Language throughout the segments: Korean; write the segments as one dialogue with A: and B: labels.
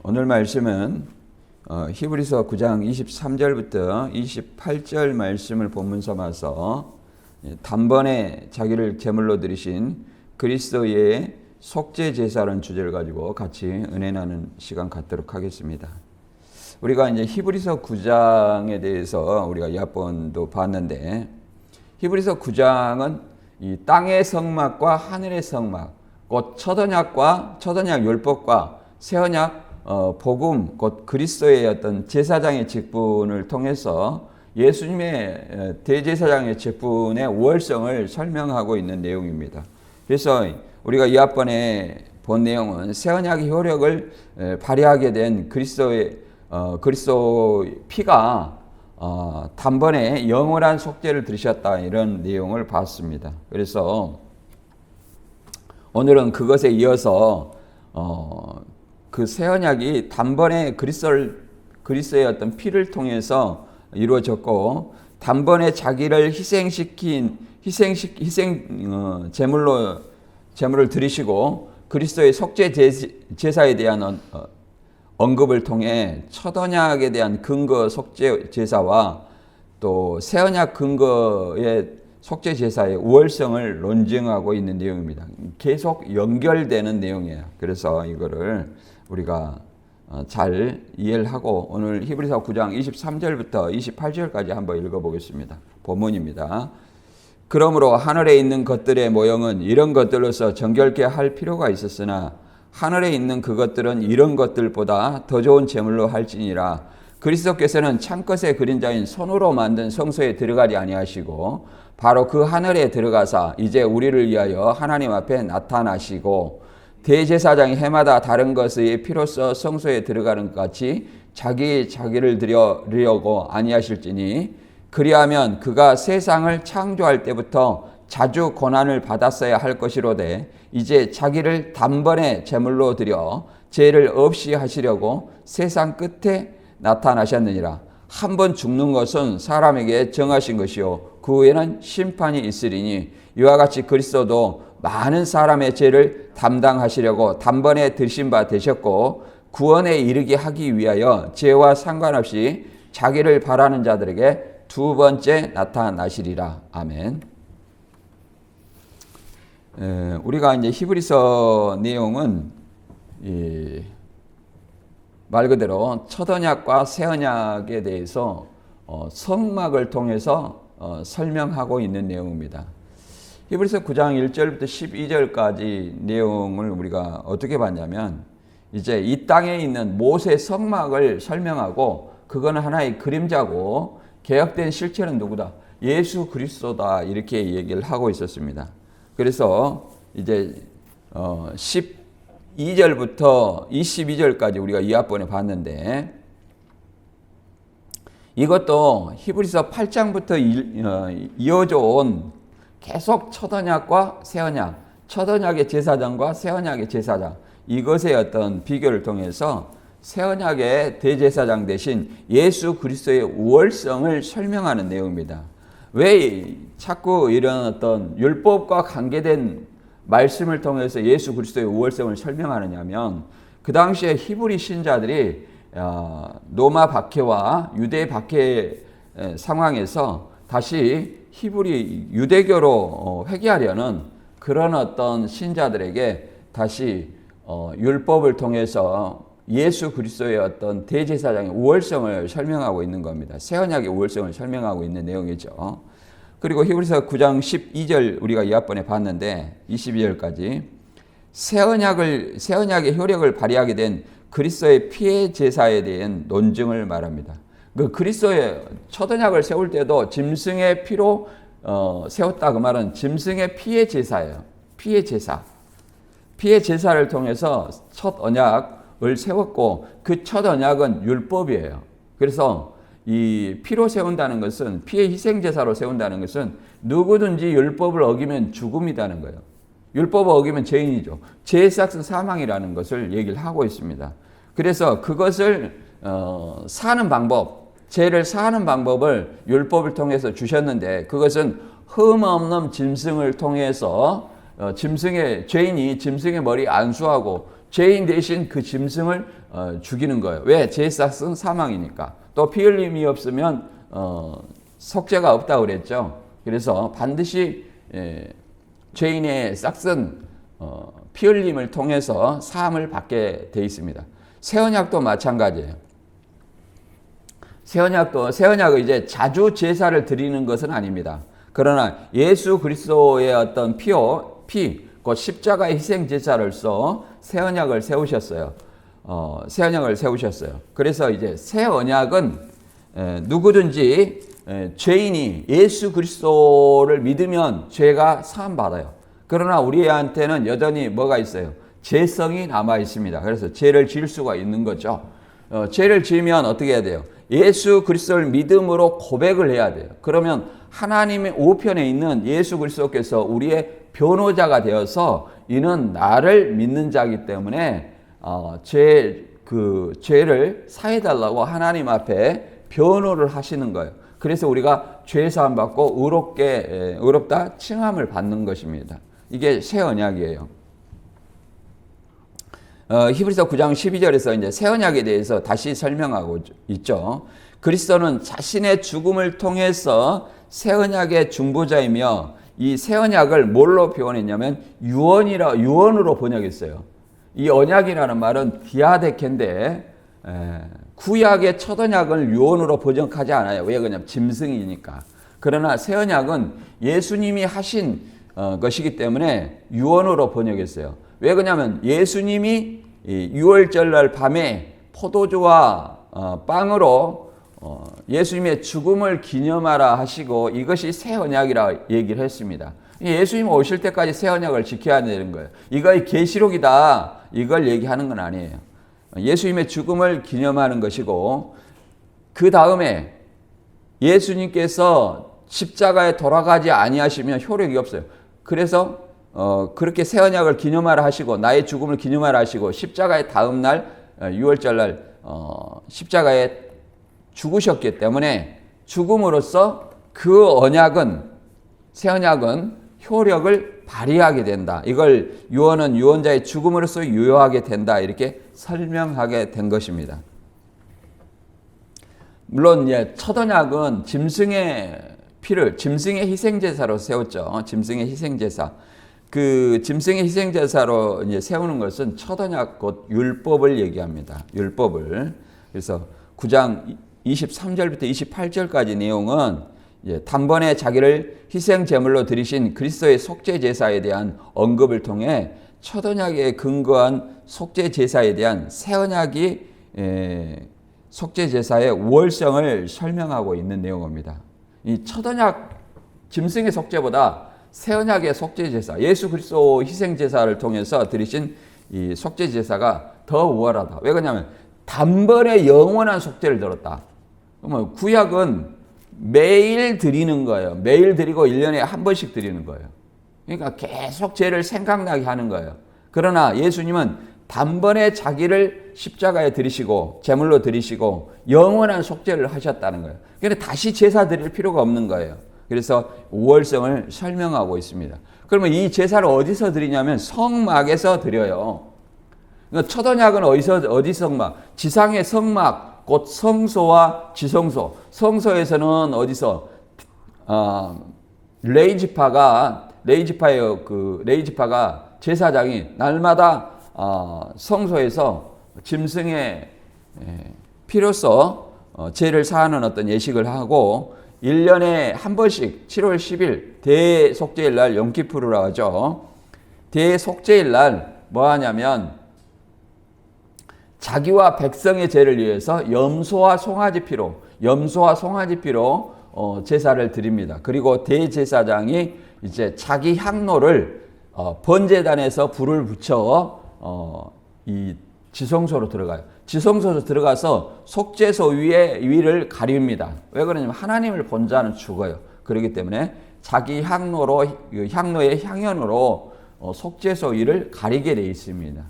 A: 오늘 말씀은 히브리서 9장 23절부터 28절 말씀을 본문 삼아서 단번에 자기를 제물로 드리신 그리스도의 속죄 제사라는 주제를 가지고 같이 은혜 나누는 시간 갖도록 하겠습니다. 우리가 이제 히브리서 9장에 대해서 우리가 몇 번도 봤는데, 히브리서 9장은 이 땅의 성막과 하늘의 성막, 곧 첫 언약 율법과 새 언약 복음, 곧 그리스도의 어떤 제사장의 직분을 통해서 예수님의 대제사장의 직분의 우월성을 설명하고 있는 내용입니다. 그래서 우리가 이 앞번에 본 내용은 새 언약의 효력을 발휘하게 된 그리스도 피가 단번에 영원한 속죄를 들으셨다, 이런 내용을 봤습니다. 그래서 오늘은 그것에 이어서 그 새 언약이 단번에 그리스도의 어떤 피를 통해서 이루어졌고, 단번에 자기를 제물을 드리시고 그리스도의 속죄 제사에 대한 언급을 통해 첫 언약에 대한 근거 속죄 제사와 또 새 언약 근거의 속죄 제사의 우월성을 논증하고 있는 내용입니다. 계속 연결되는 내용이에요. 그래서 이거를 우리가 잘 이해를 하고 오늘 히브리서 9장 23절부터 28절까지 한번 읽어보겠습니다. 본문입니다. 그러므로 하늘에 있는 것들의 모형은 이런 것들로서 정결케 할 필요가 있었으나 하늘에 있는 그것들은 이런 것들보다 더 좋은 제물로 할지니라. 그리스도께서는 창것의 그림자인 손으로 만든 성소에 들어가지 아니하시고 바로 그 하늘에 들어가사 이제 우리를 위하여 하나님 앞에 나타나시고, 대제사장이 해마다 다른 것의 피로써 성소에 들어가는 것 같이 자기를 드리려고 아니하실지니, 그리하면 그가 세상을 창조할 때부터 자주 고난을 받았어야 할 것이로되 이제 자기를 단번에 제물로 드려 죄를 없이 하시려고 세상 끝에 나타나셨느니라. 한 번 죽는 것은 사람에게 정하신 것이요 그 후에는 심판이 있으리니, 이와 같이 그리스도도 많은 사람의 죄를 담당하시려고 단번에 드신 바 되셨고, 구원에 이르게 하기 위하여 죄와 상관없이 자기를 바라는 자들에게 두 번째 나타나시리라. 아멘. 우리가 이제 히브리서 내용은 말 그대로 첫 언약과 새 언약에 대해서 성막을 통해서 설명하고 있는 내용입니다. 히브리서 9장 1절부터 12절까지 내용을 우리가 어떻게 봤냐면, 이제 이 땅에 있는 모세 성막을 설명하고, 그거는 하나의 그림자고 개혁된 실체는 누구다? 예수 그리스도다, 이렇게 얘기를 하고 있었습니다. 그래서 이제 12절부터 22절까지 우리가 이 앞번에 봤는데, 이것도 히브리서 8장부터 이어져 온 계속 첫 언약과 새 언약, 첫 언약의 제사장과 새 언약의 제사장, 이것의 어떤 비교를 통해서 새 언약의 대제사장 대신 예수 그리스도의 우월성을 설명하는 내용입니다. 왜 자꾸 이런 어떤 율법과 관계된 말씀을 통해서 예수 그리스도의 우월성을 설명하느냐면, 그 당시에 히브리 신자들이 로마 박해와 유대 박해 상황에서 다시 히브리 유대교로 회귀하려는 그런 어떤 신자들에게 다시 율법을 통해서 예수 그리스도의 어떤 대제사장의 우월성을 설명하고 있는 겁니다. 새 언약의 우월성을 설명하고 있는 내용이죠. 그리고 히브리서 9장 12절 우리가 이 앞번에 봤는데 22절까지 새 언약의 효력을 발휘하게 된 그리스도의 피의 제사에 대한 논증을 말합니다. 그 그리스도의 첫 언약을 세울 때도 짐승의 피로 세웠다, 그 말은 짐승의 피의 제사예요. 피의 제사. 피의 제사를 통해서 첫 언약을 세웠고, 그 첫 언약은 율법이에요. 그래서 이 피로 세운다는 것은, 피의 희생 제사로 세운다는 것은 누구든지 율법을 어기면 죽음이라는 거예요. 율법을 어기면 죄인이죠. 죄의 삭은 사망이라는 것을 얘기를 하고 있습니다. 그래서 그것을 사는 방법, 죄를 사하는 방법을 율법을 통해서 주셨는데, 그것은 흠 없는 짐승을 통해서 죄인이 짐승의 머리 안수하고 죄인 대신 그 짐승을 죽이는 거예요. 왜? 죄 삭은 사망이니까. 또 피 흘림이 없으면 속죄가 없다고 그랬죠. 그래서 반드시 죄인의 삭은 피 흘림을 통해서 사함을 받게 돼 있습니다. 새 언약도 마찬가지예요. 새 언약은 이제 자주 제사를 드리는 것은 아닙니다. 그러나 예수 그리스도의 어떤 곧 십자가의 희생 제사로서 새 언약을 세우셨어요. 새 언약을 세우셨어요. 그래서 이제 새 언약은 누구든지 죄인이 예수 그리스도를 믿으면 죄가 사함 받아요. 그러나 우리한테는 여전히 뭐가 있어요? 죄성이 남아 있습니다. 그래서 죄를 지을 수가 있는 거죠. 죄를 지으면 어떻게 해야 돼요? 예수 그리스도를 믿음으로 고백을 해야 돼요. 그러면 하나님의 우편에 있는 예수 그리스도께서 우리의 변호자가 되어서 이는 나를 믿는 자이기 때문에 죄를 사해달라고 하나님 앞에 변호를 하시는 거예요. 그래서 우리가 죄 사함 받고 의롭다 칭함을 받는 것입니다. 이게 새 언약이에요. 히브리서 9장 12절에서 이제 새 언약에 대해서 다시 설명하고 있죠. 그리스도는 자신의 죽음을 통해서 새 언약의 중보자이며 이 새 언약을 뭘로 표현했냐면 유언으로 번역했어요. 이 언약이라는 말은 디아데케인데 구약의 첫 언약을 유언으로 번역하지 않아요. 왜 그러냐면 짐승이니까. 그러나 새 언약은 예수님이 하신 것이기 때문에 유언으로 번역했어요. 왜 그러냐면 예수님이 6월절날 밤에 포도주와 빵으로 예수님의 죽음을 기념하라 하시고 이것이 새 언약이라 얘기를 했습니다. 예수님 오실 때까지 새 언약을 지켜야 되는 거예요. 이거 계시록이다 이걸 얘기하는 건 아니에요. 예수님의 죽음을 기념하는 것이고 그 다음에 예수님께서 십자가에 돌아가지 아니하시면 효력이 없어요. 그래서 그렇게 새 언약을 기념하라 하시고 나의 죽음을 기념하라 하시고 십자가의 다음 날 6월절날 십자가에 죽으셨기 때문에 죽음으로써 그 새 언약은 효력을 발휘하게 된다. 이걸 유언은 유언자의 죽음으로써 유효하게 된다. 이렇게 설명하게 된 것입니다. 물론 첫 언약은 짐승의 희생제사로 세웠죠. 짐승의 희생제사. 그 짐승의 희생제사로 이제 세우는 것은 첫 언약 곧 율법을 얘기합니다. 율법을. 그래서 9장 23절부터 28절까지 내용은 단번에 자기를 희생 제물로 드리신 그리스도의 속죄 제사에 대한 언급을 통해 첫 언약에 근거한 속죄 제사에 대한 새 언약이 속죄 제사의 우월성을 설명하고 있는 내용입니다. 이 첫 언약 짐승의 속죄보다 새 언약의 속죄 제사, 예수 그리스도 희생 제사를 통해서 드리신 이 속죄 제사가 더 우월하다. 왜 그러냐면 단번에 영원한 속죄를 들었다. 그러면 구약은 매일 드리는 거예요. 매일 드리고 1년에 한 번씩 드리는 거예요. 그러니까 계속 죄를 생각나게 하는 거예요. 그러나 예수님은 단번에 자기를 십자가에 드리시고 제물로 드리시고 영원한 속죄를 하셨다는 거예요. 그런데 다시 제사 드릴 필요가 없는 거예요. 그래서 우월성을 설명하고 있습니다. 그러면 이 제사를 어디서 드리냐면 성막에서 드려요. 그러니까 첫 언약은 어디 성막? 지상의 성막, 곧 성소와 지성소. 성소에서는 어디서 레이지파가 제사장이 날마다 성소에서 짐승의 피로써 죄를 사하는 어떤 예식을 하고 1년에 한 번씩 7월 10일 대속죄일 날 용키푸르라고 하죠. 대속죄일 날 뭐 하냐면 자기와 백성의 죄를 위해서 염소와 송아지 피로 제사를 드립니다. 그리고 대제사장이 이제 자기 향로를 번제단에서 불을 붙여 이 지성소로 들어가요. 지성소로 들어가서 속죄소 위를 가립니다. 왜 그러냐면 하나님을 본 자는 죽어요. 그렇기 때문에 자기 향로의 향연으로 속죄소 위를 가리게 되어 있습니다.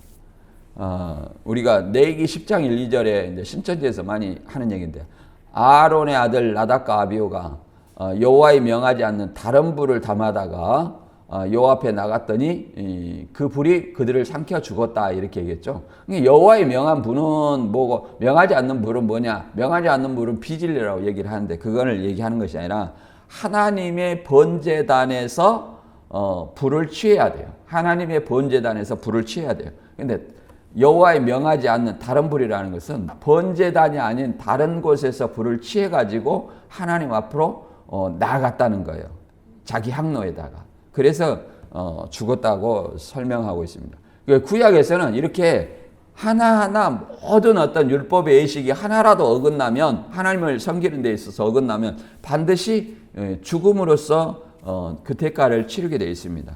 A: 우리가 레위기 10장 1, 2절에 이제 신천지에서 많이 하는 얘기인데 아론의 아들 나답과 아비후가 여호와의 명하지 않는 다른 불을 담아다가 여호와 앞에 나갔더니 그 불이 그들을 삼켜 죽었다 이렇게 얘기했죠. 여호와의 명한 불은 뭐고 명하지 않는 불은 뭐냐? 명하지 않는 불은 비진리라고 얘기를 하는데 그거를 얘기하는 것이 아니라 하나님의 번제단에서 불을 취해야 돼요. 하나님의 번제단에서 불을 취해야 돼요. 근데 여호와의 명하지 않는 다른 불이라는 것은 번제단이 아닌 다른 곳에서 불을 취해 가지고 하나님 앞으로 나아갔다는 거예요. 자기 항로에다가. 그래서 죽었다고 설명하고 있습니다. 구약에서는 이렇게 하나하나 모든 어떤 율법의 예식이 하나라도 어긋나면 하나님을 섬기는 데 있어서 어긋나면 반드시 죽음으로써 그 대가를 치르게 되어 있습니다.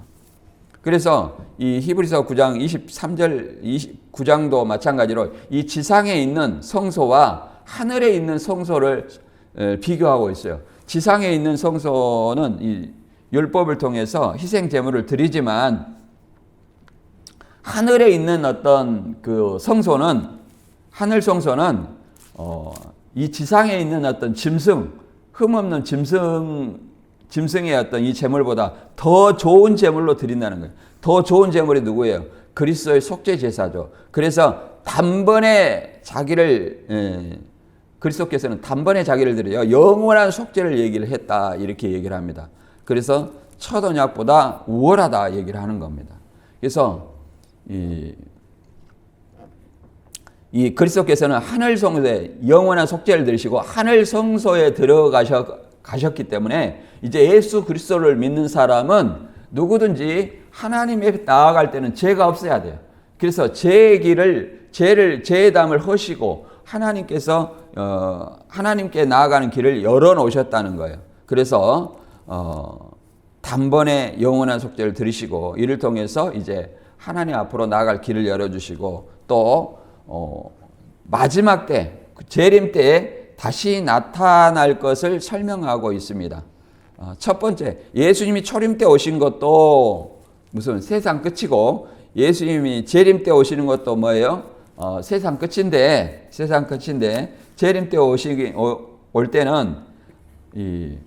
A: 그래서 이 히브리서 9장 23절 29장도 마찬가지로 이 지상에 있는 성소와 하늘에 있는 성소를 비교하고 있어요. 지상에 있는 성소는 이 율법을 통해서 희생 제물을 드리지만 하늘에 있는 어떤 그 성소는 하늘 성소는 이 지상에 있는 어떤 짐승 흠없는 짐승의 어떤 이 제물보다 더 좋은 제물로 드린다는 거예요. 더 좋은 제물이 누구예요? 그리스도의 속죄 제사죠. 그래서 단번에 자기를 그리스도께서는 단번에 자기를 드려요. 영원한 속죄를 얘기를 했다 이렇게 얘기를 합니다. 그래서 첫 언약보다 우월하다 얘기를 하는 겁니다. 그래서 이 그리스도께서는 하늘 성소에 영원한 속죄를 들으시고 하늘 성소에 들어가셨기 때문에 이제 예수 그리스도를 믿는 사람은 누구든지 하나님에 나아갈 때는 죄가 없어야 돼요. 그래서 죄의 담을 허시고 하나님께서 하나님께 나아가는 길을 열어 놓으셨다는 거예요. 그래서 단번에 영원한 속죄를 들으시고 이를 통해서 이제 하나님 앞으로 나아갈 길을 열어주시고 또 마지막 때 재림 때에 다시 나타날 것을 설명하고 있습니다. 첫 번째 예수님이 초림 때 오신 것도 무슨 세상 끝이고 예수님이 재림 때 오시는 것도 뭐예요? 세상 끝인데 재림 때 올 때는 이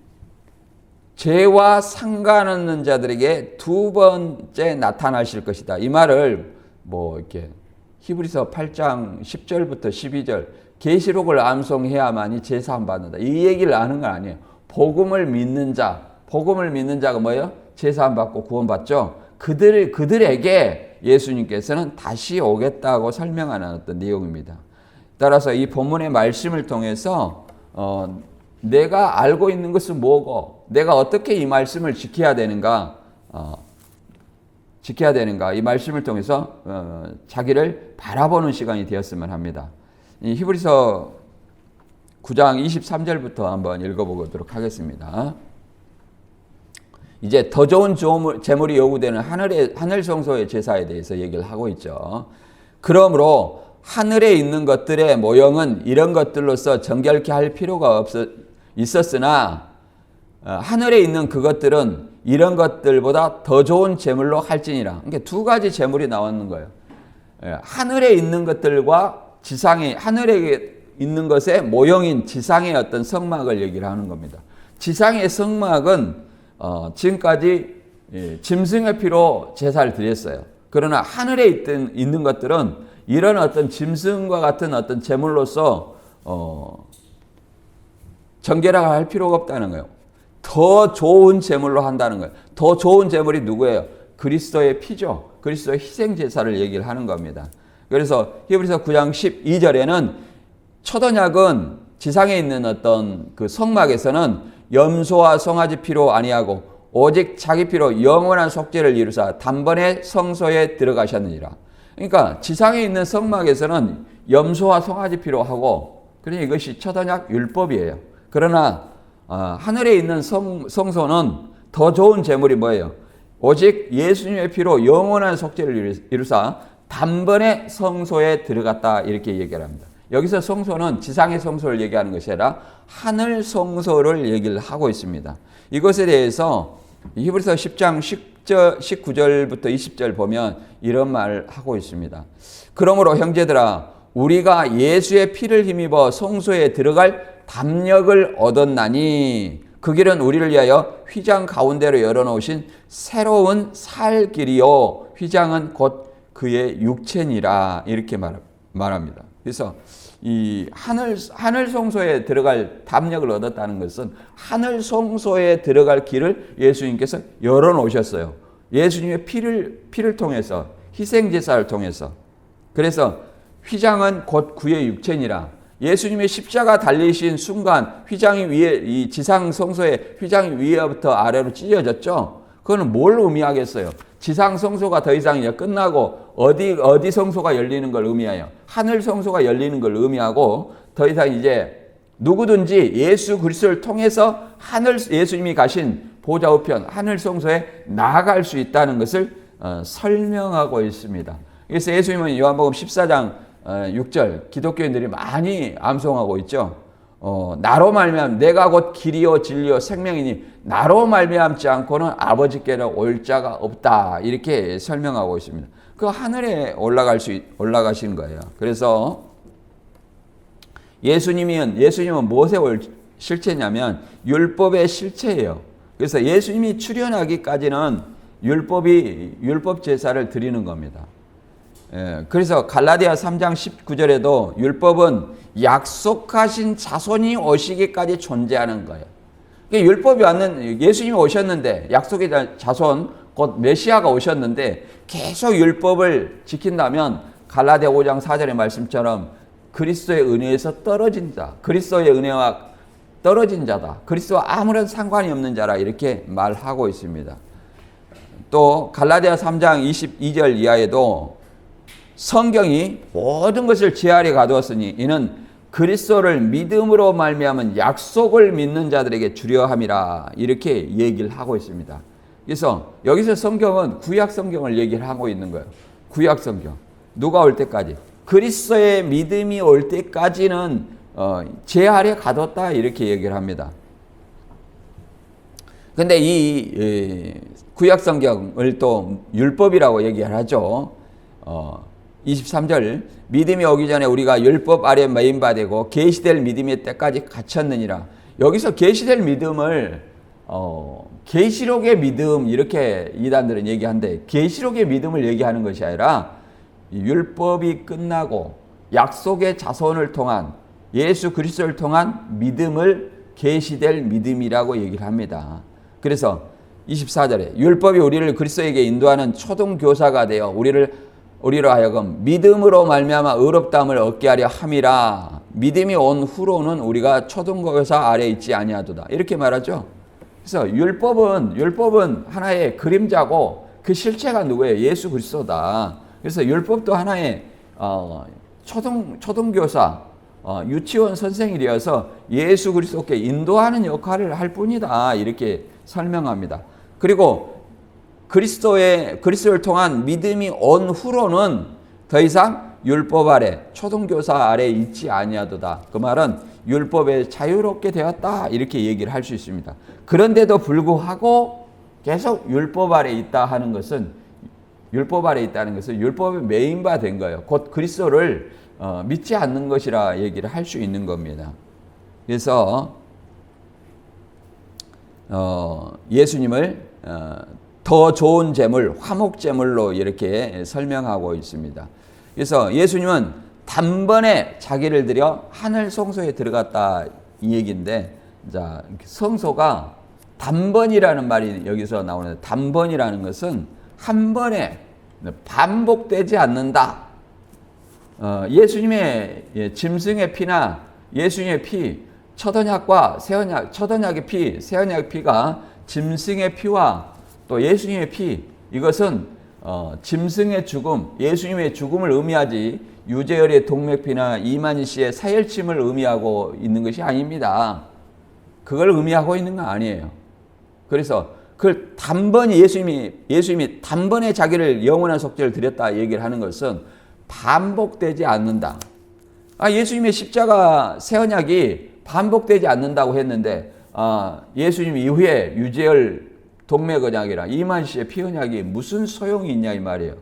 A: 죄와 상관없는 자들에게 두 번째 나타나실 것이다. 이 말을 뭐 이렇게 히브리서 8장 10절부터 12절 계시록을 암송해야만이 죄 사함 받는다. 이 얘기를 하는 건 아니에요. 복음을 믿는 자가 뭐예요? 죄 사함 받고 구원 받죠. 그들에게 예수님께서는 다시 오겠다고 설명하는 어떤 내용입니다. 따라서 이 본문의 말씀을 통해서 내가 알고 있는 것은 뭐고 내가 어떻게 이 말씀을 지켜야 되는가 이 말씀을 통해서 자기를 바라보는 시간이 되었으면 합니다. 이 히브리서 9장 23절부터 한번 읽어보도록 하겠습니다. 이제 더 좋은 제물이 요구되는 하늘 성소의 제사에 대해서 얘기를 하고 있죠. 그러므로 하늘에 있는 것들의 모형은 이런 것들로서 정결케 할 필요가 있었으나 하늘에 있는 그것들은 이런 것들보다 더 좋은 제물로 할지니라. 그러니까 두 가지 제물이 나오는 거예요. 하늘에 있는 것들과 하늘에 있는 것의 모형인 지상의 어떤 성막을 얘기를 하는 겁니다. 지상의 성막은 지금까지 짐승의 피로 제사를 드렸어요. 그러나 하늘에 있는 것들은 이런 어떤 짐승과 같은 어떤 제물로서 정결할 필요가 없다는 거예요. 더 좋은 제물로 한다는 거예요. 더 좋은 제물이 누구예요? 그리스도의 피죠. 그리스도의 희생 제사를 얘기를 하는 겁니다. 그래서 히브리서 9장 12절에는 첫 언약은 지상에 있는 어떤 그 성막에서는 염소와 송아지 피로 아니하고 오직 자기 피로 영원한 속죄를 이루사 단번에 성소에 들어가셨느니라. 그러니까 지상에 있는 성막에서는 염소와 송아지 피로 하고 그러니 이것이 첫 언약 율법이에요. 그러나 하늘에 있는 성소는 더 좋은 제물이 뭐예요? 오직 예수님의 피로 영원한 속죄를 이루사 단번에 성소에 들어갔다 이렇게 얘기를 합니다. 여기서 성소는 지상의 성소를 얘기하는 것이 아니라 하늘 성소를 얘기를 하고 있습니다. 이것에 대해서 히브리서 10장 19절부터 20절 보면 이런 말을 하고 있습니다. 그러므로 형제들아 우리가 예수의 피를 힘입어 성소에 들어갈 담력을 얻었나니 그 길은 우리를 위하여 휘장 가운데로 열어놓으신 새로운 살 길이요 휘장은 곧 그의 육체니라 이렇게 말합니다. 그래서 이 하늘 성소에 들어갈 담력을 얻었다는 것은 하늘 성소에 들어갈 길을 예수님께서 열어놓으셨어요. 예수님의 피를 통해서 희생 제사를 통해서. 그래서 휘장은 곧 그의 육체니라. 예수님의 십자가 달리신 순간 휘장이 위에 이 지상 성소의 휘장이 위에부터 아래로 찢어졌죠. 그거는 뭘 의미하겠어요? 지상 성소가 더 이상 이제 끝나고 어디 성소가 열리는 걸 의미해요. 하늘 성소가 열리는 걸 의미하고 더 이상 이제 누구든지 예수 그리스도를 통해서 예수님이 가신 보좌 우편 하늘 성소에 나아갈 수 있다는 것을 설명하고 있습니다. 그래서 예수님은 요한복음 14장 6절 기독교인들이 많이 암송하고 있죠. 나로 말미암 내가 곧 길이요 진리요 생명이니 나로 말미암지 않고는 아버지께로 올 자가 없다 이렇게 설명하고 있습니다. 그 하늘에 올라가신 거예요. 그래서 예수님은 무엇의 실체냐면 율법의 실체예요. 그래서 예수님이 출현하기까지는 율법 제사를 드리는 겁니다. 그래서 갈라디아 3장 19절에도 율법은 약속하신 자손이 오시기까지 존재하는 거예요. 예수님이 오셨는데 약속의 자손 곧 메시아가 오셨는데 계속 율법을 지킨다면 갈라디아 5장 4절의 말씀처럼 그리스도의 은혜에서 떨어진 자, 그리스도의 은혜와 떨어진 자다. 그리스도와 아무런 상관이 없는 자라 이렇게 말하고 있습니다. 또 갈라디아 3장 22절 이하에도 성경이 모든 것을 제 아래 가두었으니 이는 그리스도를 믿음으로 말미암은 약속을 믿는 자들에게 주려 함이라 이렇게 얘기를 하고 있습니다. 그래서 여기서 성경은 구약 성경을 얘기를 하고 있는 거예요. 구약 성경. 누가 올 때까지? 그리스도의 믿음이 올 때까지는 제 아래 가뒀다 이렇게 얘기를 합니다. 근데 이 구약 성경을 또 율법이라고 얘기를 하죠. 23절 믿음이 오기 전에 우리가 율법 아래 매인바되고 계시될 믿음의 때까지 갇혔느니라. 여기서 계시될 믿음을 계시록의 믿음 이렇게 이단들은 얘기하는데 계시록의 믿음을 얘기하는 것이 아니라 율법이 끝나고 약속의 자손을 통한 예수 그리스도를 통한 믿음을 계시될 믿음이라고 얘기를 합니다. 그래서 24절에 율법이 우리를 그리스도에게 인도하는 초등교사가 되어 우리로 하여금 믿음으로 말미암아 의롭다함을 얻게 하려 함이라. 믿음이 온 후로는 우리가 초등교사 아래 있지 아니하도다. 이렇게 말하죠. 그래서 율법은 하나의 그림자고 그 실체가 누구예요? 예수 그리스도다. 그래서 율법도 하나의 초등교사, 유치원 선생이 되어서 예수 그리스도께 인도하는 역할을 할 뿐이다. 이렇게 설명합니다. 그리고 그리스도를 통한 믿음이 온 후로는 더 이상 율법 아래, 초등교사 아래 있지 아니하도다. 그 말은 율법에 자유롭게 되었다. 이렇게 얘기를 할 수 있습니다. 그런데도 불구하고 계속 율법 아래 있다 하는 것은 율법 아래 있다는 것은 율법에 매인바 된 거예요. 곧 그리스도를 믿지 않는 것이라 얘기를 할 수 있는 겁니다. 그래서 예수님을 더 좋은 제물, 화목제물로 이렇게 설명하고 있습니다. 그래서 예수님은 단번에 자기를 들여 하늘 성소에 들어갔다 이 얘기인데, 자, 성소가 단번이라는 말이 여기서 나오는데, 단번이라는 것은 한 번에 반복되지 않는다. 예수님의 짐승의 피나 예수님의 피, 첫언약과 새언약, 첫언약의 피, 새언약의 피가 짐승의 피와 또 예수님의 피, 이것은 짐승의 죽음, 예수님의 죽음을 의미하지 유재열의 동맥피나 이만희 씨의 사혈침을 의미하고 있는 것이 아닙니다. 그걸 의미하고 있는 건 아니에요. 그래서 그 단번에 예수님이 단번에 자기를 영원한 속죄를 드렸다 얘기를 하는 것은 반복되지 않는다. 예수님의 십자가 새언약이 반복되지 않는다고 했는데 예수님 이후에 유재열 동맥 언약이라 이만희 씨의 피 언약이 무슨 소용이 있냐 이 말이에요.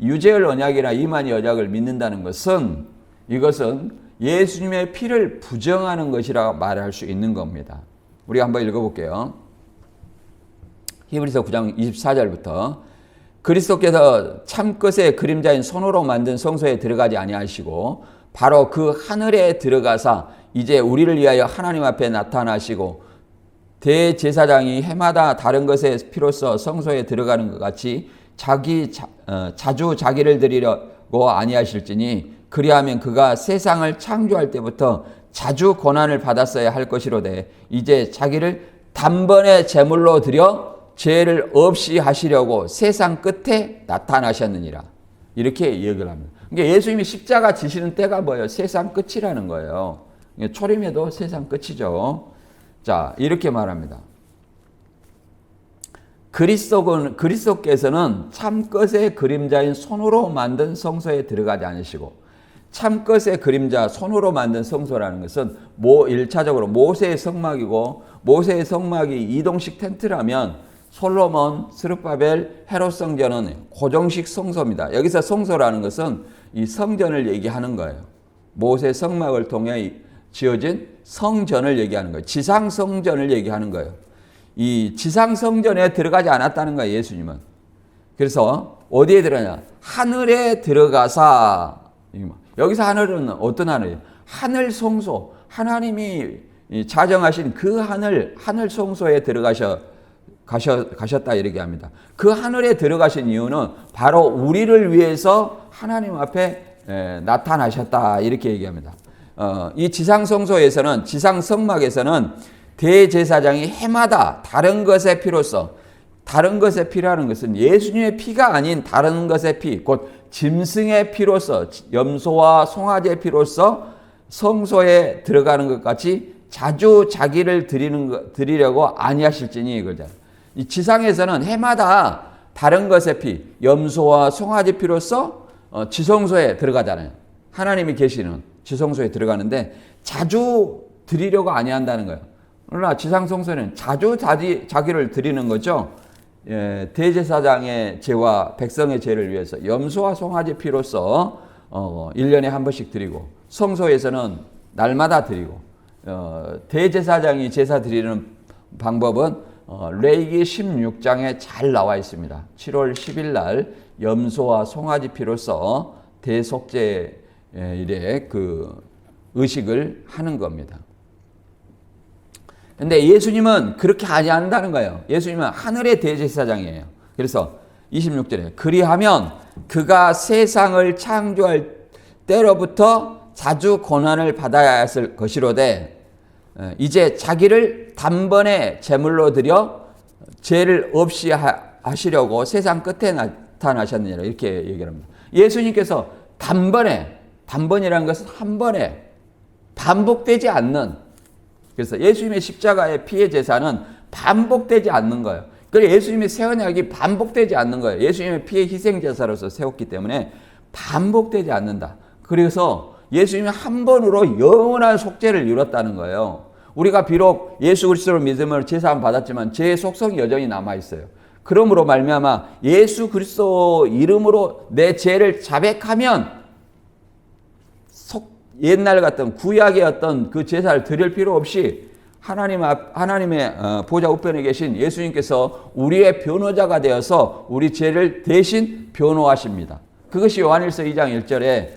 A: 유재열 언약이나 이만희 언약을 믿는다는 것은 이것은 예수님의 피를 부정하는 것이라 말할 수 있는 겁니다. 우리가 한번 읽어볼게요. 히브리서 9장 24절부터 그리스도께서 참끝의 그림자인 손으로 만든 성소에 들어가지 아니하시고 바로 그 하늘에 들어가사 이제 우리를 위하여 하나님 앞에 나타나시고 대제사장이 해마다 다른 것의 피로써 성소에 들어가는 것 같이 자주 자기를 드리려고 아니하실지니 그리하면 그가 세상을 창조할 때부터 자주 고난을 받았어야 할 것이로되 이제 자기를 단번에 제물로 드려 죄를 없이 하시려고 세상 끝에 나타나셨느니라. 이렇게 얘기를 합니다. 그러니까 예수님이 십자가 지시는 때가 뭐예요? 세상 끝이라는 거예요. 초림에도 세상 끝이죠. 자, 이렇게 말합니다. 그리스도께서는 참것의 그림자인 손으로 만든 성소에 들어가지 않으시고, 참것의 그림자, 손으로 만든 성소라는 것은 1차적으로 모세의 성막이고, 모세의 성막이 이동식 텐트라면 솔로몬, 스룹바벨, 헤롯 성전은 고정식 성소입니다. 여기서 성소라는 것은 이 성전을 얘기하는 거예요. 모세 성막을 통해 지어진 성전을 얘기하는 거예요. 지상 성전을 얘기하는 거예요. 이 지상 성전에 들어가지 않았다는 거예요, 예수님은. 그래서 어디에 들어가냐? 하늘에 들어가사. 여기서 하늘은 어떤 하늘이에요? 하늘 성소. 하나님이 자정하신 그 하늘 성소에 가셨다 이렇게 합니다. 그 하늘에 들어가신 이유는 바로 우리를 위해서 하나님 앞에 나타나셨다 이렇게 얘기합니다. 이 지상 성소에서는, 지상 성막에서는 대제사장이 해마다 다른 것의 피로써, 다른 것의 피라는 것은 예수님의 피가 아닌 다른 것의 피, 곧 짐승의 피로써, 염소와 송아지의 피로써 성소에 들어가는 것 같이 자주 자기를 드리려고 아니하실지니 이거잖아요. 이 지상에서는 해마다 다른 것의 피, 염소와 송아지 피로써 지성소에 들어가잖아요. 하나님이 계시는 지성소에 들어가는데 자주 드리려고 아니한다는 거예요. 그러나 지상성소는 자주 자기를 드리는 거죠. 대제사장의 죄와 백성의 죄를 위해서 염소와 송아지 피로써 1년에 한 번씩 드리고, 성소에서는 날마다 드리고, 대제사장이 제사 드리는 방법은 레위기 16장에 잘 나와 있습니다. 7월 10일 날 염소와 송아지 피로써 대속죄 일에 그 의식을 하는 겁니다. 근데 예수님은 그렇게 아니한다는 거예요. 예수님은 하늘의 대제사장이에요. 그래서 26절에 그리하면 그가 세상을 창조할 때로부터 자주 고난을 받아야 했을 것이로되 이제 자기를 단번에 제물로 드려 죄를 없이 하시려고 세상 끝에 나타나셨느니라 이렇게 얘기를 합니다. 예수님께서 단번이라는 것은 한 번에 반복되지 않는, 그래서 예수님의 십자가의 피의 제사는 반복되지 않는 거예요. 그래서 예수님의 새 언약이 반복되지 않는 거예요. 예수님의 피의 희생 제사로서 세웠기 때문에 반복되지 않는다. 그래서 예수님이 한 번으로 영원한 속죄를 이뤘다는 거예요. 우리가 비록 예수 그리스도를 믿음으로 제사함 받았지만 죄의 속성이 여전히 남아 있어요. 그러므로 말미암아 예수 그리스도 이름으로 내 죄를 자백하면 옛날 같던 구약의 어떤 그 제사를 드릴 필요 없이 하나님의 보좌 우편에 계신 예수님께서 우리의 변호자가 되어서 우리 죄를 대신 변호하십니다. 그것이 요한일서 2장 1절에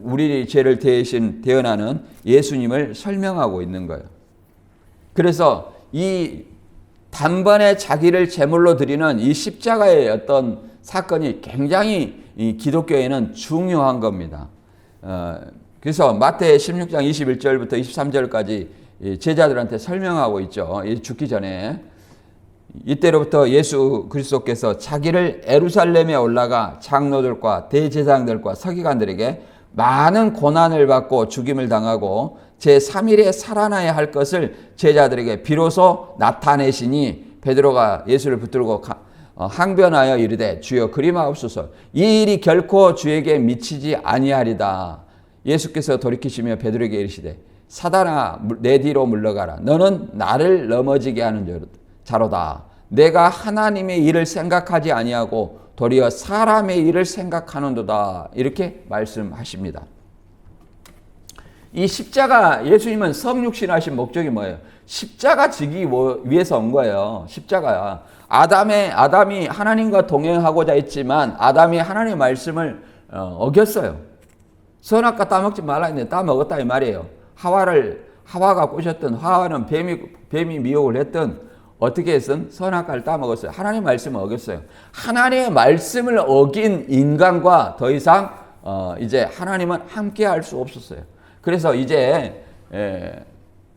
A: 우리 죄를 대신 대언하는 예수님을 설명하고 있는 거예요. 그래서 이 단번에 자기를 제물로 드리는 이 십자가의 어떤 사건이 굉장히 이 기독교에는 중요한 겁니다. 그래서 마태 16장 21절부터 23절까지 제자들한테 설명하고 있죠. 죽기 전에. 이때로부터 예수 그리스도께서 자기를 예루살렘에 올라가 장로들과 대제사장들과 서기관들에게 많은 고난을 받고 죽임을 당하고 제3일에 살아나야 할 것을 제자들에게 비로소 나타내시니 베드로가 예수를 붙들고 항변하여 이르되 주여 그리마옵소서, 이 일이 결코 주에게 미치지 아니하리다. 예수께서 돌이키시며 베드로에게 이르시되 사단아 내 뒤로 물러가라. 너는 나를 넘어지게 하는 자로다. 내가 하나님의 일을 생각하지 아니하고 도리어 사람의 일을 생각하는도다. 이렇게 말씀하십니다. 이 십자가, 예수님은 성육신하신 목적이 뭐예요? 십자가 지기 위해서 온 거예요. 십자가야. 아담이 하나님과 동행하고자 했지만 아담이 하나님의 말씀을 어겼어요. 선악과 따먹지 말라 했는데 따먹었다 이 말이에요. 하와가 꼬셨던, 하와는 뱀이 미혹을 했던, 어떻게 했든 선악과를 따먹었어요. 하나님의 말씀을 어겼어요. 하나님의 말씀을 어긴 인간과 더 이상 이제 하나님은 함께 할 수 없었어요. 그래서 이제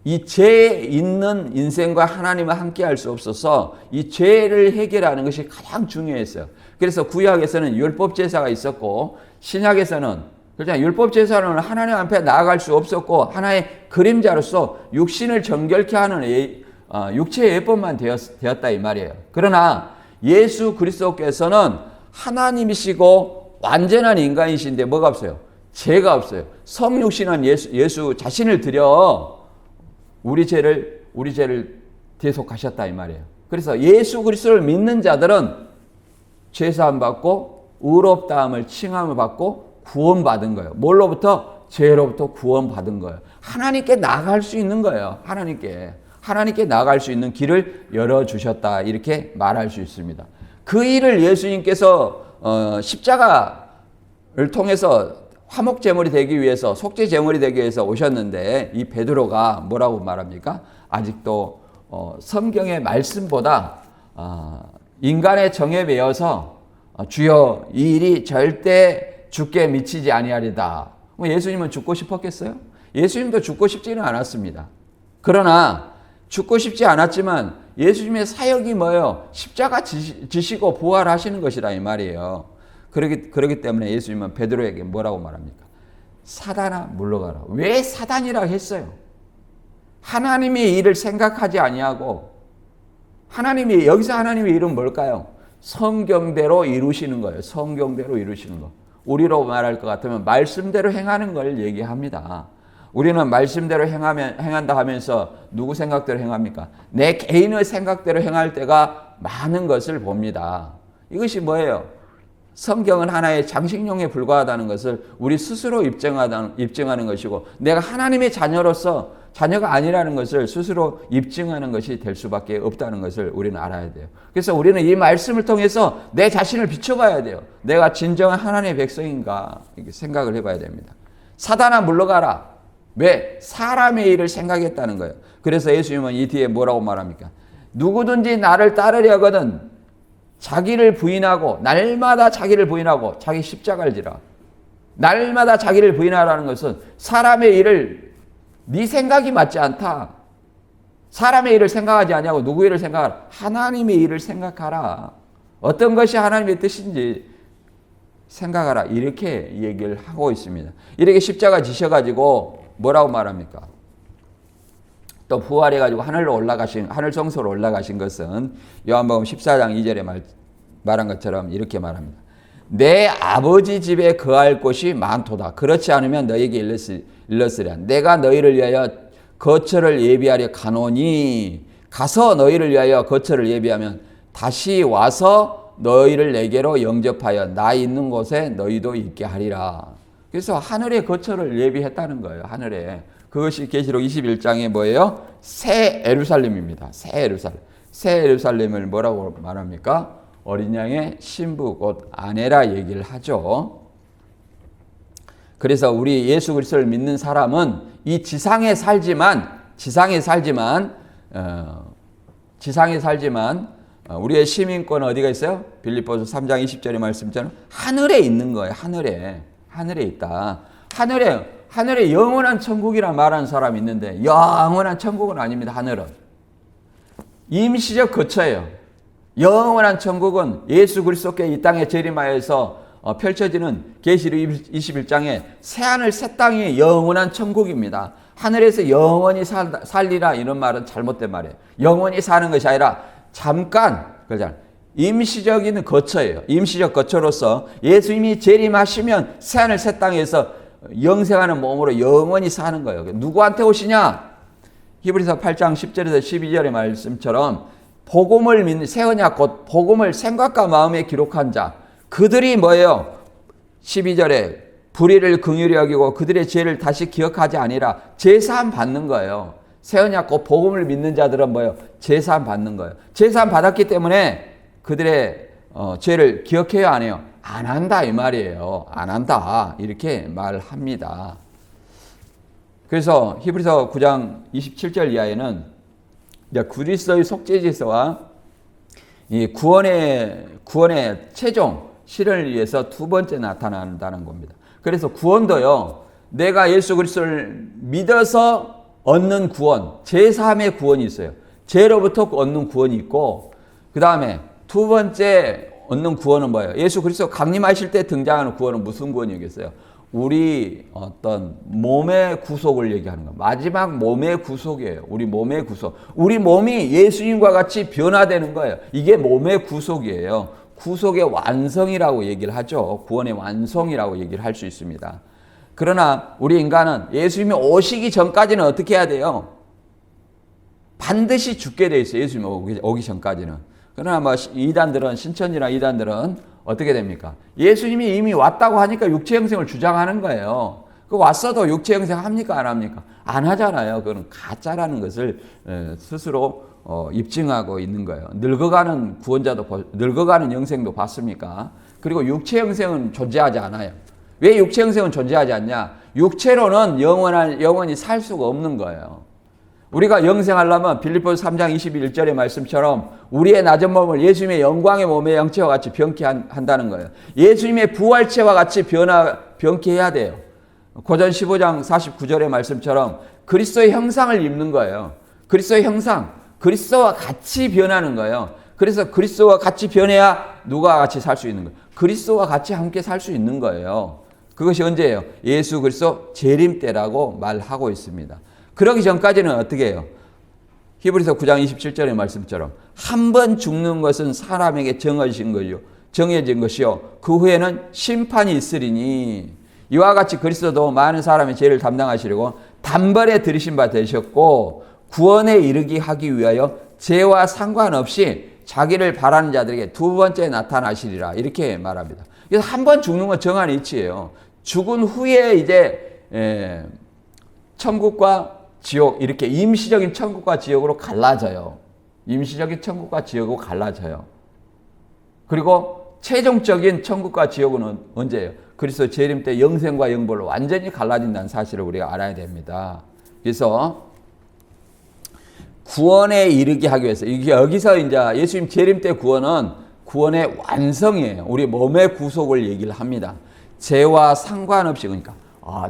A: 이 죄 있는 인생과 하나님은 함께 할 수 없어서 이 죄를 해결하는 것이 가장 중요했어요. 그래서 구약에서는 율법 제사가 있었고, 신약에서는 그렇잖아요. 율법 제사는 하나님 앞에 나아갈 수 없었고 하나의 그림자로서 육신을 정결케 하는 육체의 예법만 되었다 이 말이에요. 그러나 예수 그리스도께서는 하나님이시고 완전한 인간이신데 뭐가 없어요? 죄가 없어요. 성육신한 예수 자신을 들여 우리 죄를 대속하셨다 이 말이에요. 그래서 예수 그리스도를 믿는 자들은 죄사함 받고 의롭다함을 칭함을 받고 구원받은 거예요. 뭘로부터? 죄로부터 구원받은 거예요. 하나님께 나아갈 수 있는 거예요. 하나님께 나아갈 수 있는 길을 열어주셨다 이렇게 말할 수 있습니다. 그 일을 예수님께서 십자가를 통해서 화목제물이 되기 위해서, 속죄제물이 되기 위해서 오셨는데, 이 베드로가 뭐라고 말합니까? 아직도 성경의 말씀보다 인간의 정에 매여서 주여 이 일이 절대 죽게 미치지 아니하리다. 예수님은 죽고 싶었겠어요? 예수님도 죽고 싶지는 않았습니다. 그러나 죽고 싶지 않았지만 예수님의 사역이 뭐예요? 십자가 지시고 부활하시는 것이다 이 말이에요. 그렇기 때문에 예수님은 베드로에게 뭐라고 말합니까? 사단아 물러가라. 왜 사단이라고 했어요? 하나님의 일을 생각하지 아니하고, 여기서 하나님의 일은 뭘까요? 성경대로 이루시는 거예요. 성경대로 이루시는 거. 우리로 말할 것 같으면 말씀대로 행하는 걸 얘기합니다. 우리는 말씀대로 행한다 하면서 누구 생각대로 행합니까? 내 개인의 생각대로 행할 때가 많은 것을 봅니다. 이것이 뭐예요? 성경은 하나의 장식용에 불과하다는 것을 우리 스스로 입증하는 것이고, 내가 하나님의 자녀가 아니라는 것을 스스로 입증하는 것이 될 수밖에 없다는 것을 우리는 알아야 돼요. 그래서 우리는 이 말씀을 통해서 내 자신을 비춰봐야 돼요. 내가 진정한 하나님의 백성인가 이렇게 생각을 해봐야 됩니다. 사단아 물러가라. 왜? 사람의 일을 생각했다는 거예요. 그래서 예수님은 이 뒤에 뭐라고 말합니까? 누구든지 나를 따르려거든 자기를 부인하고, 날마다 자기를 부인하고 자기 십자가를 지라. 날마다 자기를 부인하라는 것은 사람의 일을, 네 생각이 맞지 않다. 사람의 일을 생각하지 아니하고 누구 일을 생각하라? 하나님의 일을 생각하라. 어떤 것이 하나님의 뜻인지 생각하라. 이렇게 얘기를 하고 있습니다. 이렇게 십자가 지셔가지고 뭐라고 말합니까? 또 부활해가지고 하늘 성소로 올라가신 것은 요한복음 14장 2절에 말한 것처럼 이렇게 말합니다. 내 아버지 집에 거할 곳이 많도다. 그렇지 않으면 너에게 일렀으랴. 내가 너희를 위하여 거처를 예비하려 가노니, 가서 너희를 위하여 거처를 예비하면 다시 와서 너희를 내게로 영접하여 나 있는 곳에 너희도 있게 하리라. 그래서 하늘에 거처를 예비했다는 거예요. 하늘에. 그것이 계시록 21장에 뭐예요? 새 예루살렘입니다. 새 예루살렘을 뭐라고 말합니까? 어린 양의 신부 곧 아내라 얘기를 하죠. 그래서 우리 예수 그리스도를 믿는 사람은 이 지상에 살지만 우리의 시민권은 어디가 있어요? 빌립보서 3장 20절의 말씀처럼 하늘에 있는 거예요. 하늘에 있다. 하늘에 영원한 천국이라 말하는 사람이 있는데 영원한 천국은 아닙니다. 하늘은 임시적 거처예요. 영원한 천국은 예수 그리스도께 이 땅에 재림하여서 펼쳐지는 계시록 21장에 새하늘 새 땅이 영원한 천국입니다. 하늘에서 영원히 살리라 이런 말은 잘못된 말이에요. 영원히 사는 것이 아니라 잠깐, 그러잖아요. 임시적인 거처예요. 임시적 거처로서 예수님이 재림하시면 새하늘 새 땅에서 영생하는 몸으로 영원히 사는 거예요. 누구한테 오시냐? 히브리서 8장 10절에서 12절의 말씀처럼 복음을 믿는 새 언약 곧 복음을 생각과 마음에 기록한 자, 그들이 뭐예요? 12절에 불의를 긍휼히 여기고 그들의 죄를 다시 기억하지 아니라 제사함 받는 거예요. 새 언약 곧 복음을 믿는 자들은 뭐예요? 제사함 받는 거예요. 제사함 받았기 때문에 그들의 죄를 기억해요, 안 해요? 안 한다 이 말이에요. 안 한다 이렇게 말합니다. 그래서 히브리서 9장 27절 이하에는 이제 그리스도의 속죄제사와 이 구원의 최종 실현을 위해서 두 번째 나타난다는 겁니다. 그래서 구원도요, 내가 예수 그리스도를 믿어서 얻는 구원, 제3의 구원이 있어요. 죄로부터 얻는 구원이 있고, 그 다음에 두 번째 얻는 구원은 뭐예요? 예수 그리스도 강림하실 때 등장하는 구원은 무슨 구원이겠어요? 우리 어떤 몸의 구속을 얘기하는 거예요. 마지막 몸의 구속이에요. 우리 몸의 구속. 우리 몸이 예수님과 같이 변화되는 거예요. 이게 몸의 구속이에요. 구속의 완성이라고 얘기를 하죠. 구원의 완성이라고 얘기를 할 수 있습니다. 그러나 우리 인간은 예수님이 오시기 전까지는 어떻게 해야 돼요? 반드시 죽게 돼 있어요. 예수님이 오기 전까지는. 그러나 뭐 이단들은, 신천지나 이단들은 어떻게 됩니까? 예수님이 이미 왔다고 하니까 육체 형성을 주장하는 거예요. 그 왔어도 육체 형성 합니까? 안 합니까? 안 하잖아요. 그건 가짜라는 것을 스스로 입증하고 있는 거예요. 늙어가는 구원자도, 늙어가는 영생도 봤습니까? 그리고 육체 형성은 존재하지 않아요. 왜 육체 형성은 존재하지 않냐? 육체로는 영원히 살 수가 없는 거예요. 우리가 영생하려면 빌립보서 3장 21절의 말씀처럼 우리의 낮은 몸을 예수님의 영광의 몸의 영체와 같이 변케 한다는 거예요. 예수님의 부활체와 같이 변케 해야 돼요. 고전 15장 49절의 말씀처럼 그리스도의 형상을 입는 거예요. 그리스도의 형상, 그리스도와 같이 변하는 거예요. 그래서 그리스도와 같이 변해야 누가 같이 살 수 있는 거예요. 그리스도와 같이 함께 살 수 있는 거예요. 그것이 언제예요? 예수 그리스도 재림 때라고 말하고 있습니다. 그러기 전까지는 어떻게 해요? 히브리서 9장 27절의 말씀처럼 한 번 죽는 것은 사람에게 정해진 것이요 그 후에는 심판이 있으리니 이와 같이 그리스도도 많은 사람의 죄를 담당하시려고 단번에 들이신 바 되셨고 구원에 이르게 하기 위하여 죄와 상관없이 자기를 바라는 자들에게 두 번째 나타나시리라 이렇게 말합니다. 그래서 한 번 죽는 건 정한 이치예요. 죽은 후에 이제 천국과 지옥, 이렇게 임시적인 천국과 지옥으로 갈라져요. 임시적인 천국과 지옥으로 갈라져요. 그리고 최종적인 천국과 지옥은 언제예요? 그리스도 재림 때 영생과 영벌로 완전히 갈라진다는 사실을 우리가 알아야 됩니다. 그래서 구원에 이르게 하기 위해서, 이게 여기서 이제 예수님 재림 때 구원은 구원의 완성이에요. 우리 몸의 구속을 얘기를 합니다. 죄와 상관없이, 그러니까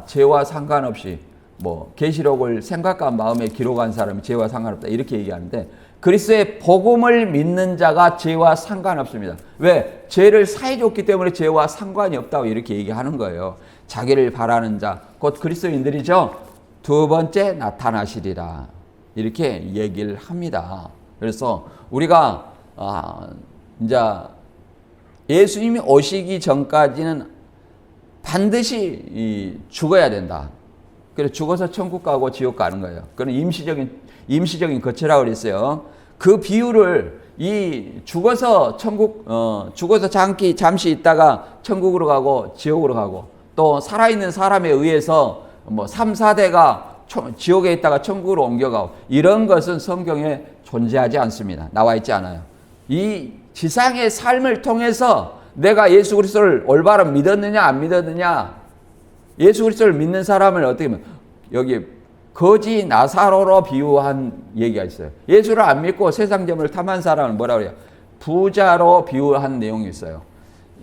A: 죄와 상관없이 뭐 계시록을 생각과 마음에 기록한 사람이 죄와 상관없다 이렇게 얘기하는데 그리스도의 복음을 믿는 자가 죄와 상관없습니다. 왜? 죄를 사해줬기 때문에 죄와 상관이 없다고 이렇게 얘기하는 거예요. 자기를 바라는 자, 곧 그리스도인들이죠. 두 번째 나타나시리라 이렇게 얘기를 합니다. 그래서 우리가 이제 예수님이 오시기 전까지는 반드시 죽어야 된다. 그래서 죽어서 천국 가고 지옥 가는 거예요. 그건 임시적인 거처라고 그랬어요. 그 비유를 죽어서 죽어서 잠시 있다가 천국으로 가고 지옥으로 가고 또 살아있는 사람에 의해서 뭐 3, 4대가 지옥에 있다가 천국으로 옮겨가고 이런 것은 성경에 존재하지 않습니다. 나와 있지 않아요. 이 지상의 삶을 통해서 내가 예수 그리스도를 올바로 믿었느냐 안 믿었느냐 예수 그리스도를 믿는 사람을 어떻게 보면 여기 거지 나사로로 비유한 얘기가 있어요. 예수를 안 믿고 세상 재물을 탐한 사람을 뭐라 그래요? 부자로 비유한 내용이 있어요.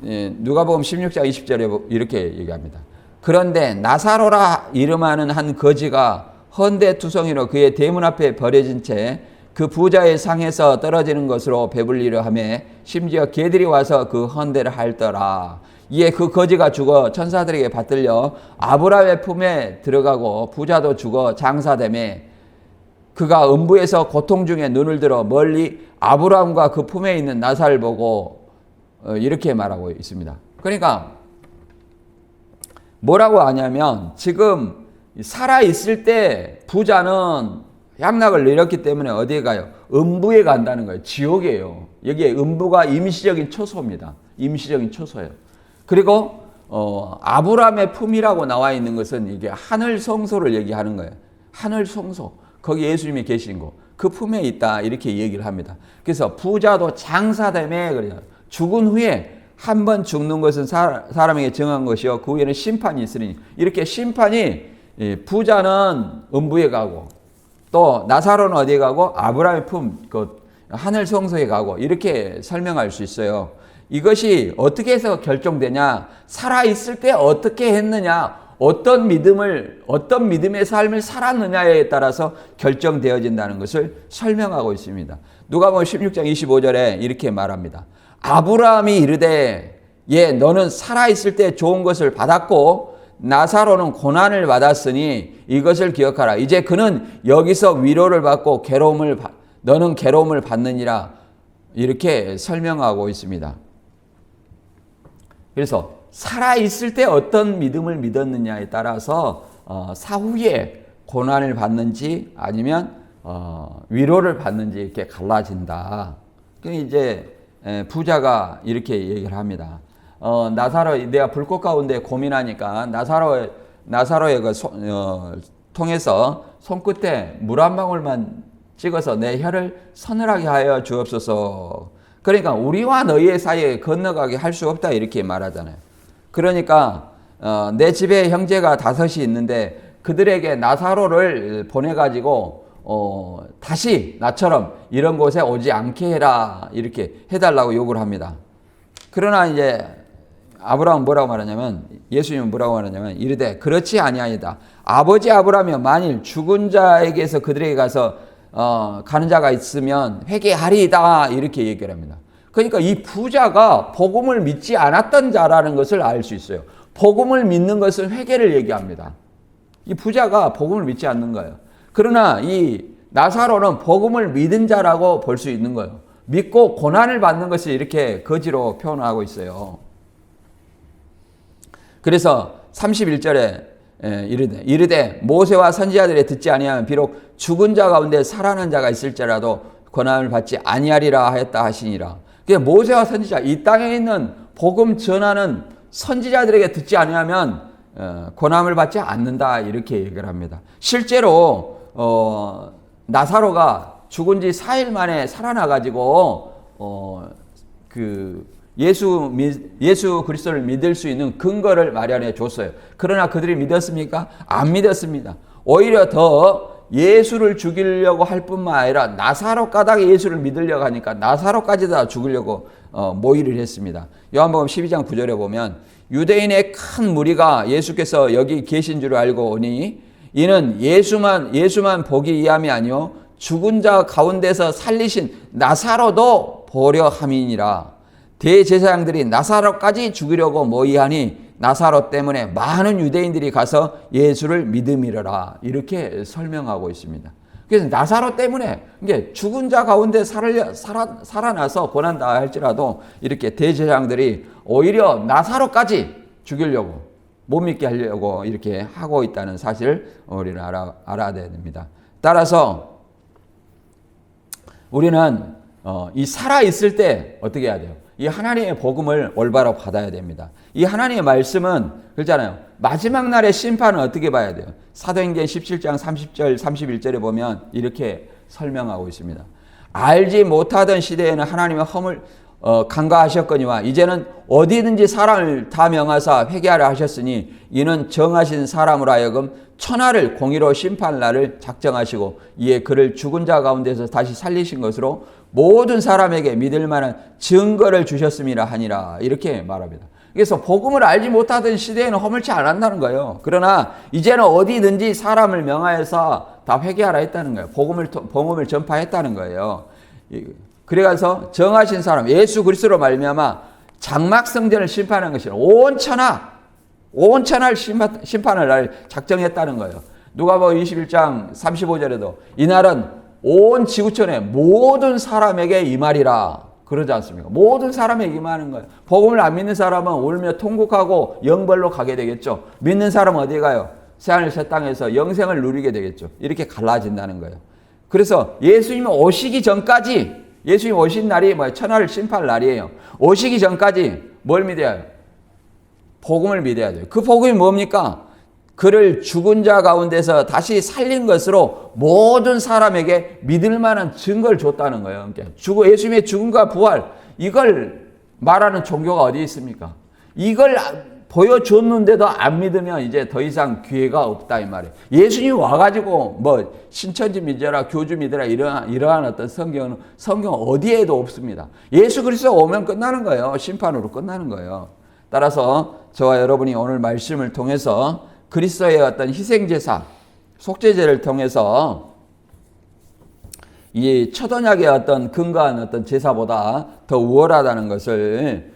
A: 누가복음 16장 20절에 이렇게 얘기합니다. 그런데 나사로라 이름하는 한 거지가 헌데투성이로 그의 대문 앞에 버려진 채 그 부자의 상에서 떨어지는 것으로 배불리려 하며 심지어 개들이 와서 그 헌데를 핥더라. 이에 그 거지가 죽어 천사들에게 받들려 아브라함의 품에 들어가고 부자도 죽어 장사되매 그가 음부에서 고통 중에 눈을 들어 멀리 아브라함과 그 품에 있는 나사를 보고 이렇게 말하고 있습니다. 그러니까 뭐라고 하냐면 지금 살아있을 때 부자는 향락을 잃었기 때문에 어디에 가요? 음부에 간다는 거예요. 지옥이에요. 여기에 음부가 임시적인 초소입니다. 임시적인 초소예요. 그리고 아브라함의 품이라고 나와 있는 것은 이게 하늘 성소를 얘기하는 거예요. 하늘 성소. 거기 예수님이 계신 곳. 그 품에 있다. 이렇게 얘기를 합니다. 그래서 부자도 장사됨에 그래요. 죽은 후에 한 번 죽는 것은 사람에게 정한 것이요. 그 후에는 심판이 있으니. 이렇게 심판이 부자는 음부에 가고 또 나사로는 어디에 가고 아브라함의 품, 그 하늘 성소에 가고 이렇게 설명할 수 있어요. 이것이 어떻게 해서 결정되냐? 살아있을 때 어떻게 했느냐? 어떤 믿음의 삶을 살았느냐에 따라서 결정되어진다는 것을 설명하고 있습니다. 누가복음 16장 25절에 이렇게 말합니다. 아브라함이 이르되 너는 살아있을 때 좋은 것을 받았고 나사로는 고난을 받았으니 이것을 기억하라. 이제 그는 여기서 위로를 받고 너는 괴로움을 받느니라. 이렇게 설명하고 있습니다. 그래서 살아있을 때 어떤 믿음을 믿었느냐에 따라서 사후에 고난을 받는지 아니면 위로를 받는지 이렇게 갈라진다. 이제 부자가 이렇게 얘기를 합니다. 내가 불꽃 가운데 고민하니까 나사로의 통해서 손끝에 물 한 방울만 찍어서 내 혀를 서늘하게 하여 주옵소서. 그러니까 우리와 너희의 사이에 건너가게 할 수 없다 이렇게 말하잖아요. 그러니까 내 집에 형제가 5이 있는데 그들에게 나사로를 보내가지고 다시 나처럼 이런 곳에 오지 않게 해라 이렇게 해달라고 요구를 합니다. 그러나 이제 아브라함은 뭐라고 말하냐면 예수님은 뭐라고 말하냐면 이르되 그렇지 아니하이다. 아버지 아브라함이 만일 죽은 자에게서 그들에게 가서 가는 자가 있으면 회개하리이다 이렇게 얘기를 합니다. 그러니까 이 부자가 복음을 믿지 않았던 자라는 것을 알 수 있어요. 복음을 믿는 것은 회개를 얘기합니다. 이 부자가 복음을 믿지 않는 거예요. 그러나 이 나사로는 복음을 믿은 자라고 볼 수 있는 거예요. 믿고 고난을 받는 것을 이렇게 거지로 표현하고 있어요. 그래서 31절에 이르되 모세와 선지자들이 듣지 아니하면 비록 죽은 자 가운데 살아난 자가 있을지라도 고난을 받지 아니하리라 하였다 하시니라. 모세와 선지자, 이 땅에 있는 복음 전하는 선지자들에게 듣지 아니하면 고난을 받지 않는다 이렇게 얘기를 합니다. 실제로 나사로가 죽은 지 4일 만에 살아나가지고 예수 그리스도를 믿을 수 있는 근거를 마련해 줬어요. 그러나 그들이 믿었습니까? 안 믿었습니다. 오히려 더 예수를 죽이려고 할 뿐만 아니라 나사로 까닭에 예수를 믿으려고 하니까 나사로까지 다 죽이려고 모의를 했습니다. 요한복음 12장 9절에 보면 유대인의 큰 무리가 예수께서 여기 계신 줄 알고 오니 이는 예수만 보기 위함이 아니요 죽은 자 가운데서 살리신 나사로도 보려 함이니라. 대제사장들이 나사로까지 죽이려고 모의하니 나사로 때문에 많은 유대인들이 가서 예수를 믿음이라 이렇게 설명하고 있습니다. 그래서 나사로 때문에 이게 죽은 자 가운데 살아나서 고난다 할지라도 이렇게 대제사장들이 오히려 나사로까지 죽이려고 못 믿게 하려고 이렇게 하고 있다는 사실을 우리는 알아야 됩니다. 따라서 우리는 이 살아있을 때 어떻게 해야 돼요? 이 하나님의 복음을 올바로 받아야 됩니다. 이 하나님의 말씀은 그렇잖아요. 마지막 날의 심판은 어떻게 봐야 돼요? 사도행전 17장 30절 31절에 보면 이렇게 설명하고 있습니다. 알지 못하던 시대에는 하나님의 허물 간과하셨거니와 이제는 어디든지 사람을 다 명하사 회개하라 하셨으니 이는 정하신 사람으로 하여금 천하를 공의로 심판할 날을 작정하시고 이에 그를 죽은 자 가운데서 다시 살리신 것으로 모든 사람에게 믿을 만한 증거를 주셨음이라 하니라 이렇게 말합니다. 그래서 복음을 알지 못하던 시대에는 허물치 않았다는 거예요. 그러나 이제는 어디든지 사람을 명하여서 다 회개하라 했다는 거예요. 복음을 전파했다는 거예요. 그래서 정하신 사람 예수 그리스도로 말미암아 장막 성전을 심판한 것이라 온 천하를 심판할 날 작정했다는 거예요. 누가복음 21장 35절에도 이날은 온 지구촌의 모든 사람에게 임하리라 그러지 않습니까? 모든 사람에게 임하는 거예요. 복음을 안 믿는 사람은 울며 통곡하고 영벌로 가게 되겠죠. 믿는 사람은 어디 가요? 새하늘 새 땅에서 영생을 누리게 되겠죠. 이렇게 갈라진다는 거예요. 그래서 예수님이 오시기 전까지 예수님 오신 날이 천하를 심판할 날이에요. 오시기 전까지 뭘 믿어야 해요? 복음을 믿어야 돼요. 그 복음이 뭡니까? 그를 죽은 자 가운데서 다시 살린 것으로 모든 사람에게 믿을 만한 증거를 줬다는 거예요. 그러니까 예수님의 죽음과 부활, 이걸 말하는 종교가 어디 있습니까? 이걸 보여줬는데도 안 믿으면 이제 더 이상 기회가 없다 이 말이에요. 예수님이 와가지고 뭐 신천지 믿어라, 교주 믿어라 이러한 어떤 성경 어디에도 없습니다. 예수 그리스도 오면 끝나는 거예요. 심판으로 끝나는 거예요. 따라서 저와 여러분이 오늘 말씀을 통해서 그리스도의 어떤 희생제사, 속죄제를 통해서 이 첫 언약의 어떤 근거한 어떤 제사보다 더 우월하다는 것을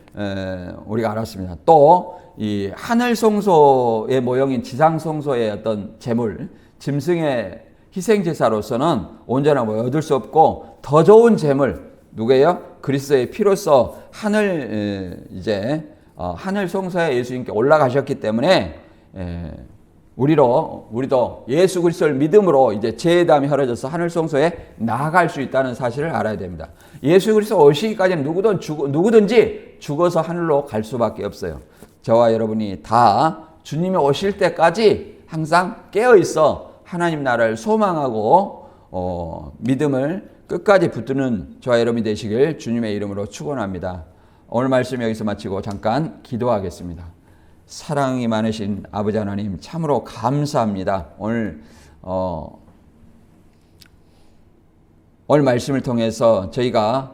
A: 우리가 알았습니다. 또 이 하늘 성소의 모형인 지상 성소의 어떤 제물, 짐승의 희생 제사로서는 온전함을 얻을 수 없고 더 좋은 제물 누구예요? 그리스도의 피로써 하늘 하늘 성소에 예수님께 올라가셨기 때문에 우리도 예수 그리스도를 믿음으로 이제 제담이 헐어져서 하늘 성소에 나아갈 수 있다는 사실을 알아야 됩니다. 예수 그리스도 오시기까지는 누구든지 죽어서 하늘로 갈 수밖에 없어요. 저와 여러분이 다 주님이 오실 때까지 항상 깨어 있어 하나님 나라를 소망하고 믿음을 끝까지 붙드는 저와 여러분이 되시길 주님의 이름으로 축원합니다. 오늘 말씀 여기서 마치고 잠깐 기도하겠습니다. 사랑이 많으신 아버지 하나님 참으로 감사합니다. 오늘 말씀을 통해서 저희가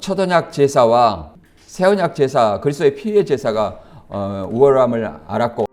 A: 첫 언약 제사와 새 언약 제사, 그리스도의 피의 제사가 우월함을 알았고